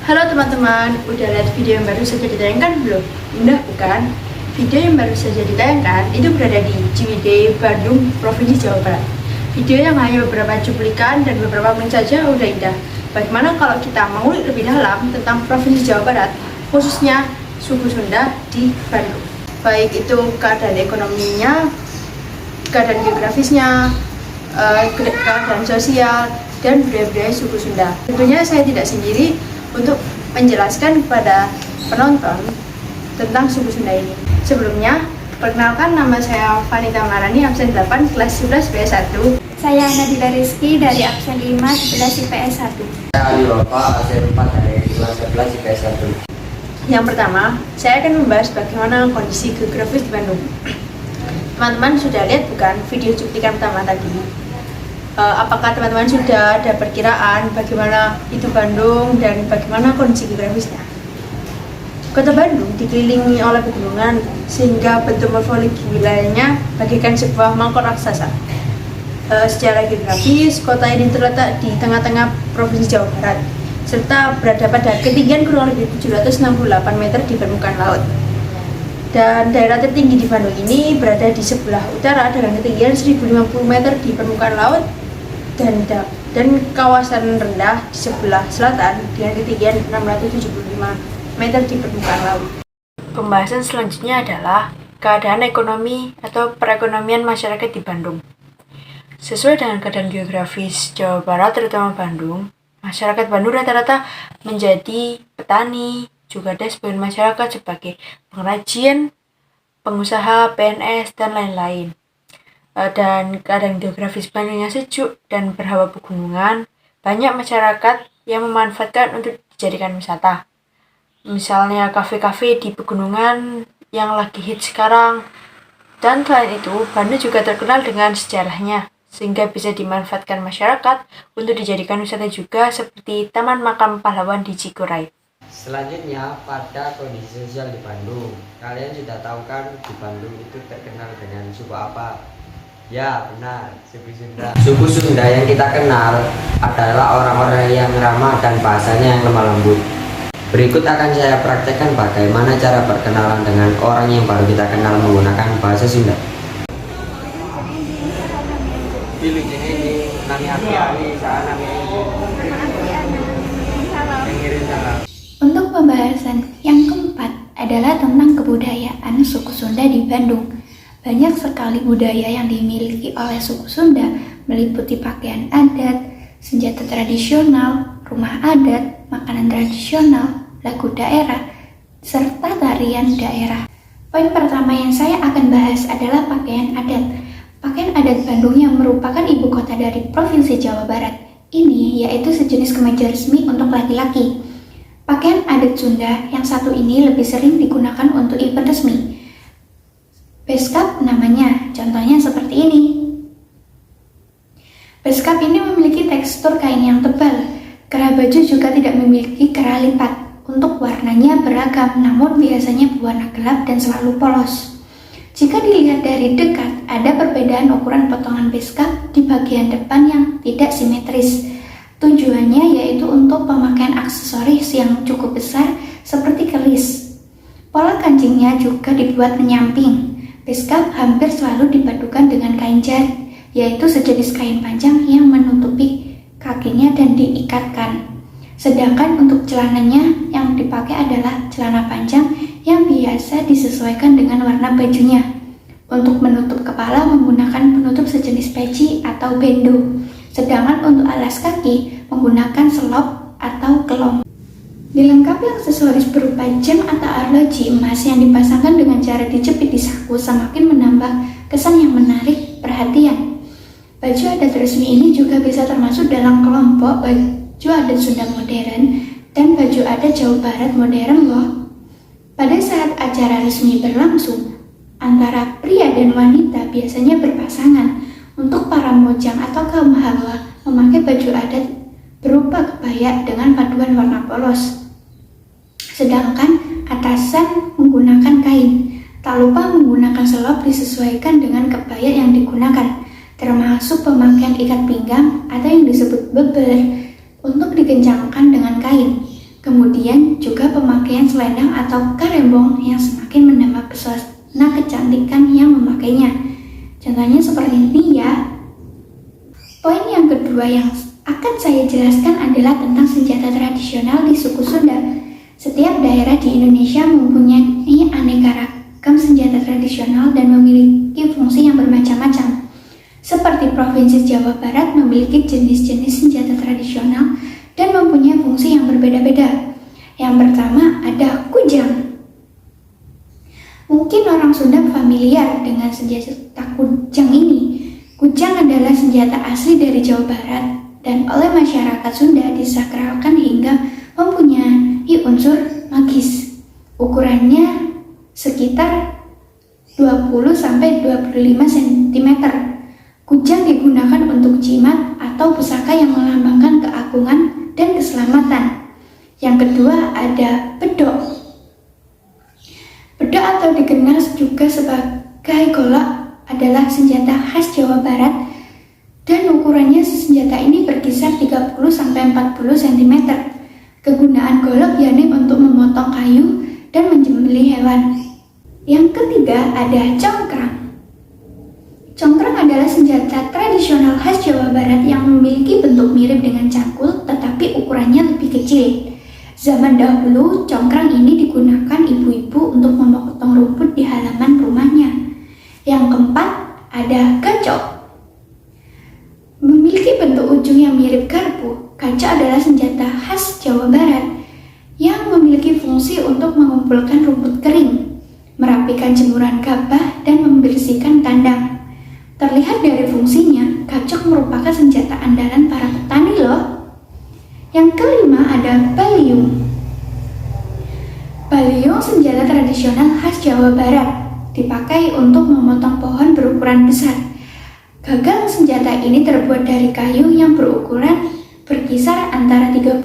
Halo teman-teman, udah lihat video yang baru saja ditayangkan belum? Udah bukan? Video yang baru saja ditayangkan itu berada di Ciwidey, Bandung, Provinsi Jawa Barat. Video yang hanya beberapa cuplikan dan beberapa menit saja udah indah. Bagaimana kalau kita mengulik lebih dalam tentang Provinsi Jawa Barat, khususnya suku Sunda di Bandung? Baik itu keadaan ekonominya, keadaan geografisnya, keadaan sosial, dan budaya-budaya suku Sunda. Tentunya saya tidak sendiri untuk menjelaskan kepada penonton tentang suku Sunda ini. Sebelumnya, perkenalkan, nama saya Vanita Marani, absen 8, kelas 11 PS1. Saya Nadila Rizky dari absen 5, 11 IPS 1. Saya Ali Wafa, absen 4 dari kelas 11 IPS 1. Yang pertama, saya akan membahas bagaimana kondisi geografis di Bandung. Teman-teman sudah lihat bukan video cuplikan pertama tadi? Apakah teman-teman sudah ada perkiraan bagaimana itu Bandung dan bagaimana kondisi geografisnya? Kota Bandung dikelilingi oleh pegunungan sehingga bentuk morfologi wilayahnya bagaikan sebuah mangkok raksasa. Secara geografis, kota ini terletak di tengah-tengah Provinsi Jawa Barat serta berada pada ketinggian kurang lebih 768 meter di permukaan laut. Dan daerah tertinggi di Bandung ini berada di sebelah utara dengan ketinggian 1050 meter di permukaan laut dan kawasan rendah di sebelah selatan dengan ketinggian 675 meter di permukaan laut. Pembahasan selanjutnya adalah keadaan ekonomi atau perekonomian masyarakat di Bandung. Sesuai dengan keadaan geografis Jawa Barat terutama Bandung, masyarakat Bandung rata-rata menjadi petani, juga ada sebagian masyarakat sebagai pengrajin, pengusaha, PNS, dan lain-lain. Dan keadaan geografis Bandung yang sejuk dan berhawa pegunungan, banyak masyarakat yang memanfaatkan untuk dijadikan wisata. Misalnya kafe-kafe di pegunungan yang lagi hits sekarang. Dan selain itu, Bandung juga terkenal dengan sejarahnya, sehingga bisa dimanfaatkan masyarakat untuk dijadikan wisata juga seperti Taman Makam Pahlawan di Cikuray. Selanjutnya, pada kondisi sosial di Bandung. Kalian sudah tahu kan di Bandung itu terkenal dengan suku apa? Ya, benar, suku Sunda. Suku Sunda yang kita kenal adalah orang-orang yang ramah dan bahasanya yang lemah lembut. Berikut akan saya praktekkan bagaimana cara perkenalan dengan orang yang baru kita kenal menggunakan bahasa Sunda. Pilih ini, nami api, saya nami Untuk pembahasan yang keempat adalah tentang kebudayaan suku Sunda di Bandung. Banyak sekali budaya yang dimiliki oleh suku Sunda, meliputi pakaian adat, senjata tradisional, rumah adat, makanan tradisional, lagu daerah, serta tarian daerah. Poin pertama yang saya akan bahas adalah pakaian adat. Pakaian adat Bandung yang merupakan ibu kota dari Provinsi Jawa Barat ini yaitu sejenis kemeja resmi untuk laki-laki. Pakaian adat Sunda yang satu ini lebih sering digunakan untuk event resmi. Beskap namanya, contohnya seperti ini. Beskap ini memiliki tekstur kain yang tebal. Kerah baju juga tidak memiliki kerah lipat. Untuk warnanya beragam, namun biasanya berwarna gelap dan selalu polos. Jika dilihat dari dekat, ada perbedaan ukuran potongan beskap di bagian depan yang tidak simetris. Tujuannya yaitu untuk pemakaian aksesoris yang cukup besar seperti keris. Pola kancingnya juga dibuat menyamping. Beskap hampir selalu dipadukan dengan kain jari, yaitu sejenis kain panjang yang menutupi kakinya dan diikatkan. Sedangkan untuk celananya yang dipakai adalah celana panjang yang biasa disesuaikan dengan warna bajunya. Untuk menutup kepala menggunakan penutup sejenis peci atau bendo. Sedangkan untuk alas kaki menggunakan selop atau kelong. Dilengkapi aksesoris berupa jam atau arloji emas yang dipasangkan dengan cara dijepit di saku semakin menambah kesan yang menarik perhatian. Baju adat resmi ini juga bisa termasuk dalam kelompok baju adat Sunda modern dan baju adat Jawa Barat modern loh. Pada saat acara resmi berlangsung, antara pria dan wanita biasanya berpasangan. Untuk para mojang atau kaum hawa memakai baju adat berupa kebaya dengan paduan warna polos. Sedangkan atasan menggunakan kain. Tak lupa menggunakan selop disesuaikan dengan kebaya yang digunakan, termasuk pemakaian ikat pinggang atau yang disebut beber untuk dikencangkan dengan kain. Kemudian juga pemakaian selendang atau karembong yang semakin menambah pesona kecantikan yang memakainya. Contohnya seperti ini ya. Poin yang kedua yang akan saya jelaskan adalah tentang senjata tradisional di suku Sunda. Setiap daerah di Indonesia mempunyai aneka ragam senjata tradisional dan memiliki fungsi yang bermacam-macam. Seperti Provinsi Jawa Barat memiliki jenis-jenis senjata tradisional dan mempunyai fungsi yang berbeda-beda. Yang pertama ada kujang. Mungkin orang Sunda familiar dengan senjata kujang ini. Kujang adalah senjata asli dari Jawa Barat dan oleh masyarakat Sunda disakralkan hingga mempunyai unsur magis. Ukurannya sekitar 20-25 cm. Kujang digunakan untuk jimat atau pusaka yang melambangkan keagungan dan keselamatan. Yang kedua ada bedok. Bedok atau dikenal juga sebagai golok adalah senjata khas Jawa Barat dan ukurannya senjata ini berkisar 30-40 cm. Kegunaan golok yakni untuk memotong kayu dan menyembelih hewan. Yang ketiga ada congkrang. Congkrang adalah senjata tradisional khas Jawa Barat yang memiliki bentuk mirip dengan cangkul tetapi ukurannya lebih kecil. Zaman dahulu, congkrang ini digunakan ibu-ibu untuk memotong rumput di halaman rumahnya. Yang keempat, ada gacok. Memiliki bentuk ujung yang mirip garpu, gacok adalah senjata khas Jawa Barat yang memiliki fungsi untuk mengumpulkan rumput kering, merapikan jemuran gabah, dan membersihkan kandang. Terlihat dari fungsinya, gacok merupakan senjata andalan para petani loh. Yang kelima ada baliung. Baliung senjata tradisional khas Jawa Barat, dipakai untuk memotong pohon berukuran besar. Gagang senjata ini terbuat dari kayu yang berukuran berkisar antara 30-35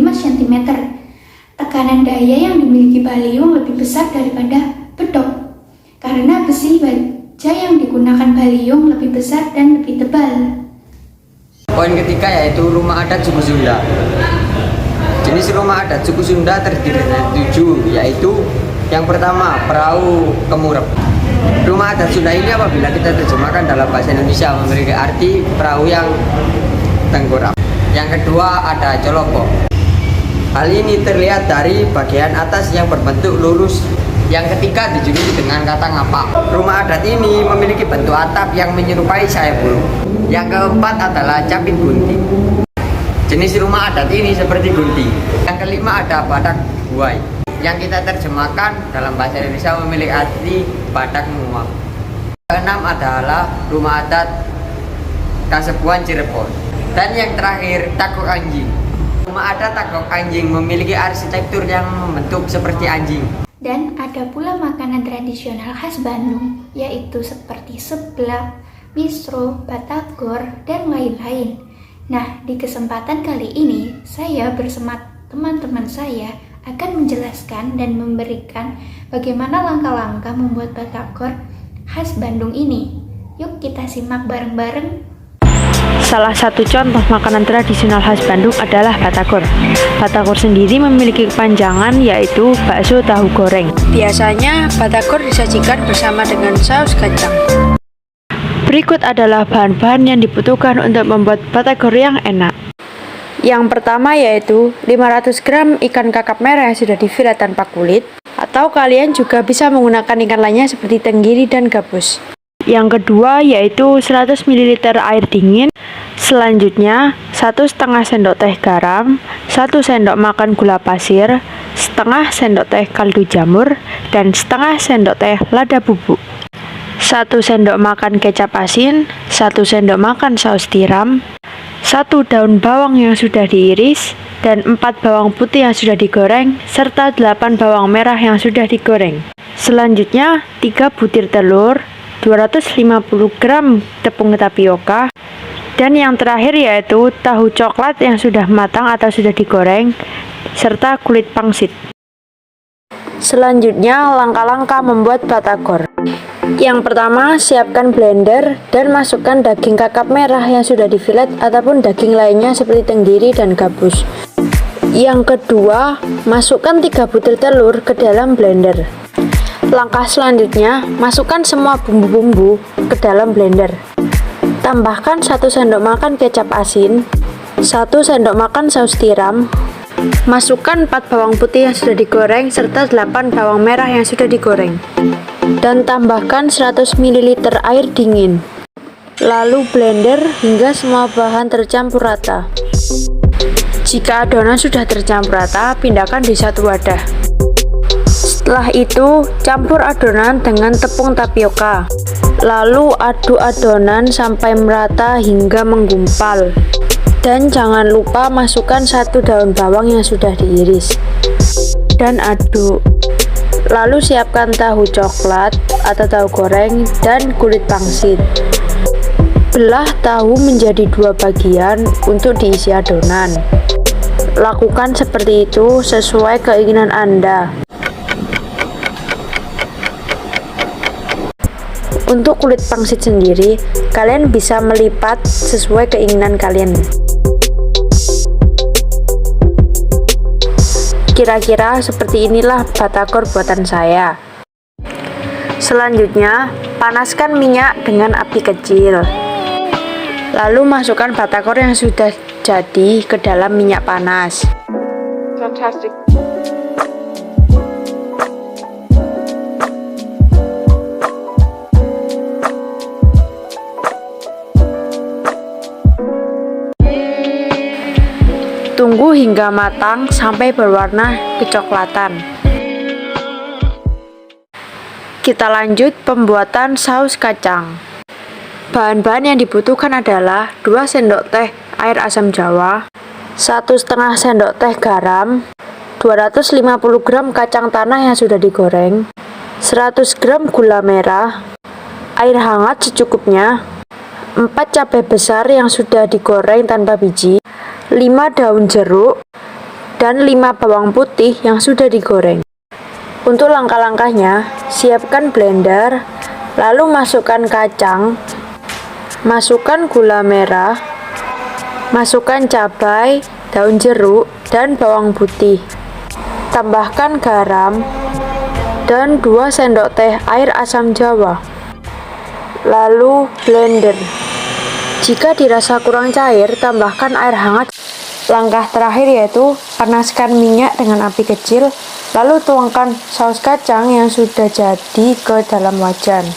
cm. Tekanan daya yang dimiliki baliung lebih besar daripada bedok, karena besi baja yang digunakan baliung lebih besar dan lebih tebal. Poin ketiga yaitu rumah adat suku Sunda. Jenis rumah adat suku Sunda terdiri dari 7, yaitu yang pertama, perahu kemurep. Rumah adat Sunda ini apabila kita terjemahkan dalam bahasa Indonesia memiliki arti perahu yang tengkurap. Yang kedua ada colopo. Hal ini terlihat dari bagian atas yang berbentuk lurus. Yang ketiga dijuluki dengan kata ngapak. Rumah adat ini memiliki bentuk atap yang menyerupai sayap burung. Yang keempat adalah capit gunting. Jenis rumah adat ini seperti gunting. Yang kelima ada badak buai, yang kita terjemahkan dalam bahasa Indonesia memiliki arti badak muak. Keenam adalah rumah adat Kasepuan Cirebon. Dan yang terakhir, takok anjing. Rumah adat takok anjing memiliki arsitektur yang membentuk seperti anjing. Dan ada pula makanan tradisional khas Bandung, yaitu seperti seblak, misro, batagor, dan lain-lain. Nah, di kesempatan kali ini, saya bersama teman-teman saya akan menjelaskan dan memberikan bagaimana langkah-langkah membuat batagor khas Bandung ini. Yuk kita simak bareng-bareng. Salah satu contoh makanan tradisional khas Bandung adalah batagor. Batagor sendiri memiliki kepanjangan yaitu bakso tahu goreng. Biasanya batagor disajikan bersama dengan saus kacang. Berikut adalah bahan-bahan yang dibutuhkan untuk membuat batagor yang enak. Yang pertama yaitu 500 gram ikan kakap merah yang sudah difilet tanpa kulit, atau kalian juga bisa menggunakan ikan lainnya seperti tenggiri dan gabus. Yang kedua yaitu 100 ml air dingin. Selanjutnya 1,5 sendok teh garam, 1 sendok makan gula pasir, setengah sendok teh kaldu jamur, dan setengah sendok teh lada bubuk. 1 sendok makan kecap asin, 1 sendok makan saus tiram, 1 daun bawang yang sudah diiris, dan 4 bawang putih yang sudah digoreng, serta 8 bawang merah yang sudah digoreng. Selanjutnya 3 butir telur, 250 gram tepung tapioka, dan yang terakhir yaitu tahu coklat yang sudah matang atau sudah digoreng, serta kulit pangsit. Selanjutnya langkah-langkah membuat batagor. Yang pertama, siapkan blender dan masukkan daging kakap merah yang sudah difilet ataupun daging lainnya seperti tenggiri dan gabus. Yang kedua, masukkan 3 butir telur ke dalam blender. Langkah selanjutnya, masukkan semua bumbu-bumbu ke dalam blender. Tambahkan 1 sendok makan kecap asin, 1 sendok makan saus tiram, masukkan 4 bawang putih yang sudah digoreng serta 8 bawang merah yang sudah digoreng. Dan tambahkan 100 ml air dingin. Lalu blender hingga semua bahan tercampur rata. Jika adonan sudah tercampur rata, pindahkan di satu wadah. Setelah itu, campur adonan dengan tepung tapioka. Lalu aduk adonan sampai merata hingga menggumpal. Dan jangan lupa masukkan 1 daun bawang yang sudah diiris. Dan aduk. Lalu siapkan tahu coklat atau tahu goreng dan kulit pangsit. Belah tahu menjadi 2 bagian untuk diisi adonan. Lakukan seperti itu sesuai keinginan Anda. Untuk kulit pangsit sendiri, kalian bisa melipat sesuai keinginan kalian. Kira-kira seperti inilah batagor buatan saya. Selanjutnya, panaskan minyak dengan api kecil. Lalu masukkan batagor yang sudah jadi ke dalam minyak panas. Fantastic. Tunggu hingga matang sampai berwarna kecoklatan. Kita lanjut pembuatan saus kacang. Bahan-bahan yang dibutuhkan adalah 2 sendok teh air asam jawa, 1,5 sendok teh garam, 250 gram kacang tanah yang sudah digoreng, 100 gram gula merah, air hangat secukupnya, 4 cabai besar yang sudah digoreng tanpa biji, 5 daun jeruk, dan 5 bawang putih yang sudah digoreng. Untuk langkah-langkahnya, siapkan blender, lalu masukkan kacang, masukkan gula merah, masukkan cabai, daun jeruk, dan bawang putih. Tambahkan garam dan 2 sendok teh air asam jawa. Lalu blender. Jika dirasa kurang cair, tambahkan air hangat. Langkah terakhir yaitu panaskan minyak dengan api kecil, lalu tuangkan saus kacang yang sudah jadi ke dalam wajan.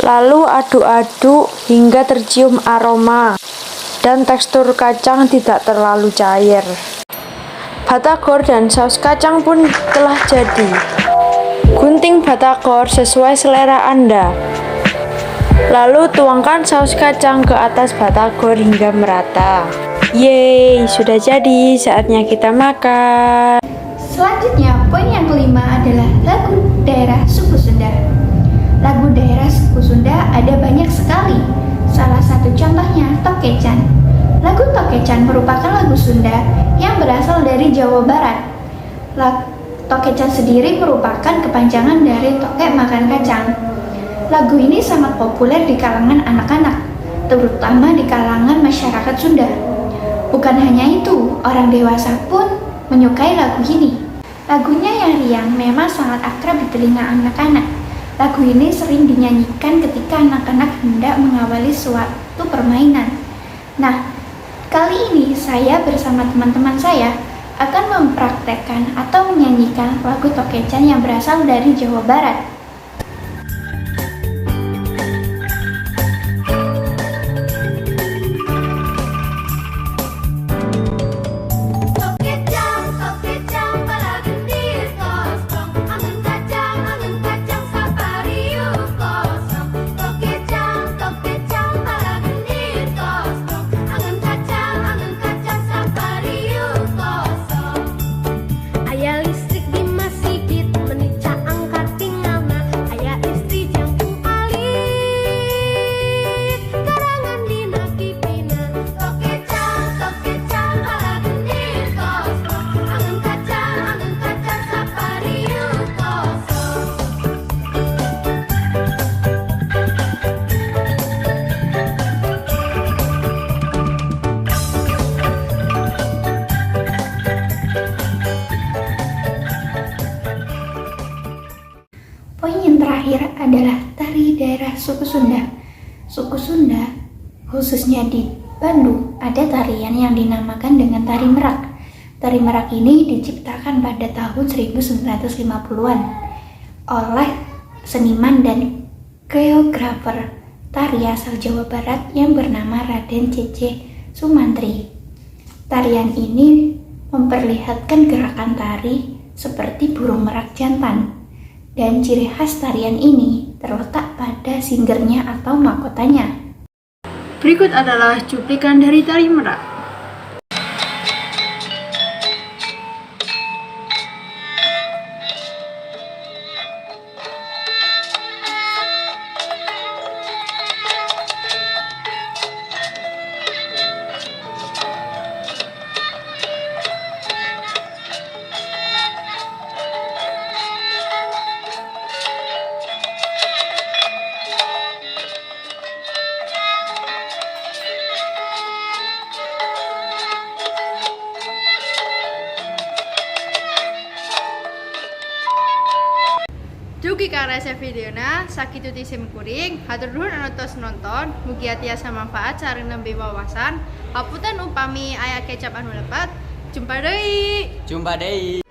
Lalu aduk-aduk hingga tercium aroma dan tekstur kacang tidak terlalu cair. Batagor dan saus kacang pun telah jadi. Gunting batagor sesuai selera Anda. Lalu tuangkan saus kacang ke atas batagor hingga merata. Yeay, sudah jadi, saatnya kita makan. Selanjutnya, poin yang kelima adalah lagu daerah suku Sunda. Lagu daerah suku Sunda ada banyak sekali. Salah satu contohnya Tokecan. Lagu Tokecan merupakan lagu Sunda yang berasal dari Jawa Barat. Tokecan sendiri merupakan kepanjangan dari tokek makan kacang. Lagu ini sangat populer di kalangan anak-anak, terutama di kalangan masyarakat Sunda. Bukan hanya itu, orang dewasa pun menyukai lagu ini. Lagunya yang riang memang sangat akrab di telinga anak-anak. Lagu ini sering dinyanyikan ketika anak-anak hendak mengawali suatu permainan. Nah, kali ini saya bersama teman-teman saya akan mempraktekkan atau menyanyikan lagu Tokecan yang berasal dari Jawa Barat. Aya listrik di masjid, menica angkat tinggal tari daerah suku Sunda. Suku Sunda, khususnya di Bandung, ada tarian yang dinamakan dengan tari merak. Tari merak ini diciptakan pada tahun 1950-an oleh seniman dan koreografer tari asal Jawa Barat yang bernama Raden C.C. Sumantri. Tarian ini memperlihatkan gerakan tari seperti burung merak jantan, dan ciri khas tarian ini terletak pada singgernya atau mahkotanya. Berikut adalah cuplikan dari tari merak. Dugi karya videona sakituti sim kuring hatur nuhun anu tos nonton mugi tiasa manfaat sareng nembe wawasan hapunten upami aya kecap anu lepat jumpa deui